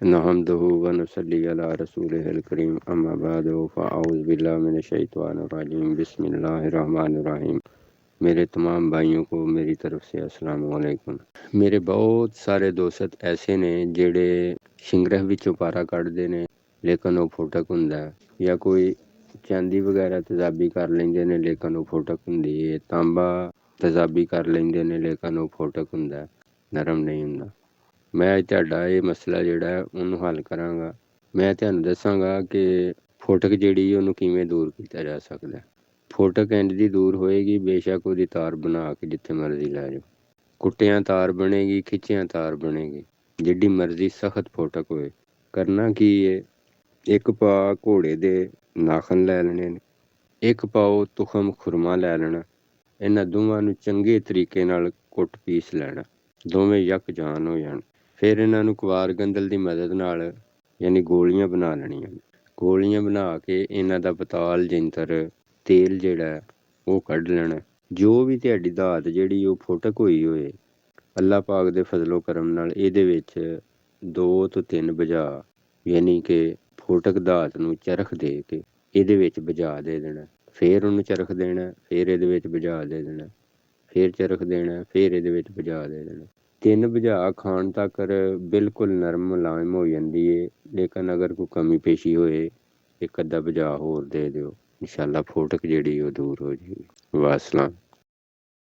नहमदुहु व नुसल्ली अला रसूलिहिल करीम अम्मा बादु फ़अऊज़ु बिल्लाहि मिनश शैतानिर रजीम बिस्मिल्लाहिर रहमानिर रहीम। मेरे तमाम भाइयों को मेरी तरफ से अस्सलाम वालेकुम। मेरे बहुत सारे दोस्त ऐसे ने जेड़े शिंगरह विचों पारा कढ़दे ने लेकिन वो फोटक हुंदा है, या कोई चांदी वगैरह तेजाबी कर लेंदे ने लेकिन वो फोटक हुंदी है, तांबा तेजाबी कर लेंदे ने लेकिन वो फोटक हुंदा है, नरम नहीं हुंदा। मैं अज तुहाडा ये मसला जिहड़ा है ਉਹਨੂੰ हल करांगा। मैं ਤੁਹਾਨੂੰ ਦੱਸਾਂਗਾ कि फोटक ਜਿਹੜੀ ਉਹਨੂੰ ਕਿਵੇਂ ਦੂਰ ਕੀਤਾ ਜਾ ਸਕਦਾ ਹੈ। फोटक इंज ਦੀ ਦੂਰ ਹੋਏਗੀ, ਬੇਸ਼ੱਕ ਉਹਦੀ ਤਾਰ ਬਣਾ ਕੇ ਜਿੱਥੇ ਮਰਜ਼ੀ ਲੈ ਜਾਓ, ਕੁੱਟਿਆਂ ਤਾਰ ਬਣੇਗੀ, ਖਿੱਚਿਆਂ ਤਾਰ ਬਣੇਗੀ, ਜਿੱਡੀ ਮਰਜ਼ੀ ਸਖਤ फोटक ਹੋਏ। ਕਰਨਾ ਕੀ ਹੈ, ਇੱਕ ਪਾ ਘੋੜੇ ਦੇ ਨਾਖਣ ਲੈ ਲੈਣੇ ਨੇ, ਇੱਕ ਪਾਓ ਤੁਖਮ ਖੁਰਮਾ ਲੈ ਲੈਣਾ। ਇਹਨਾਂ ਦੋਵਾਂ ਨੂੰ ਚੰਗੇ ਤਰੀਕੇ ਨਾਲ ਕੁੱਟ ਪੀਸ ਲੈਣਾ, ਦੋਵੇਂ ਯਕਜਾਨ ਹੋ ਜਾਣ। ਫਿਰ ਇਹਨਾਂ ਨੂੰ ਕੁਵਾਰ ਗੰਦਲ ਦੀ ਮਦਦ ਨਾਲ ਯਾਨੀ ਗੋਲੀਆਂ ਬਣਾ ਲੈਣੀਆਂ। ਗੋਲੀਆਂ ਬਣਾ ਕੇ ਇਹਨਾਂ ਦਾ ਪਤਾਲ ਜੰਤਰ ਤੇਲ ਜਿਹੜਾ ਉਹ ਕੱਢ ਲੈਣਾ। ਜੋ ਵੀ ਤੁਹਾਡੀ ਦਾਤ ਜਿਹੜੀ ਉਹ ਫੁੱਟਕ ਹੋਈ ਹੋਏ, ਅੱਲਾ ਪਾਕ ਦੇ ਫਜ਼ਲੋ ਕਰਮ ਨਾਲ ਇਹਦੇ ਵਿੱਚ 2 ਤੋਂ 3 ਬੁਝਾ ਯਾਨੀ ਕਿ ਫੋਟਕ ਦਾਤ ਨੂੰ ਚਰਖ ਦੇ ਕੇ ਇਹਦੇ ਵਿੱਚ ਬੁਝਾ ਦੇ ਦੇਣਾ। ਫਿਰ ਉਹਨੂੰ ਚਰਖ ਦੇਣਾ, ਫਿਰ ਇਹਦੇ ਵਿੱਚ ਬੁਝਾ ਦੇ ਦੇਣਾ, ਫਿਰ ਚਰਖ ਦੇਣਾ, ਫਿਰ ਇਹਦੇ ਵਿੱਚ ਬੁਝਾ ਦੇ ਦੇਣਾ। 3 ਬੁਝਾ ਖਾਣ ਤੱਕ ਬਿਲਕੁਲ ਨਰਮ ਮੁਲਾਇਮ ਹੋ ਜਾਂਦੀ ਹੈ। ਲੇਕਿਨ ਅਗਰ ਕੋਈ ਕਮੀ ਪੇਸ਼ੀ ਹੋਏ, ਇੱਕ ਅੱਧਾ ਬੁਝਾ ਹੋਰ ਦੇ ਦਿਓ, ਇਨਸ਼ਾਅੱਲਾ ਫੋਟਕ ਜਿਹੜੀ ਉਹ ਦੂਰ ਹੋ ਜਾਏਗੀ। ਵਾਸਲਾਮ।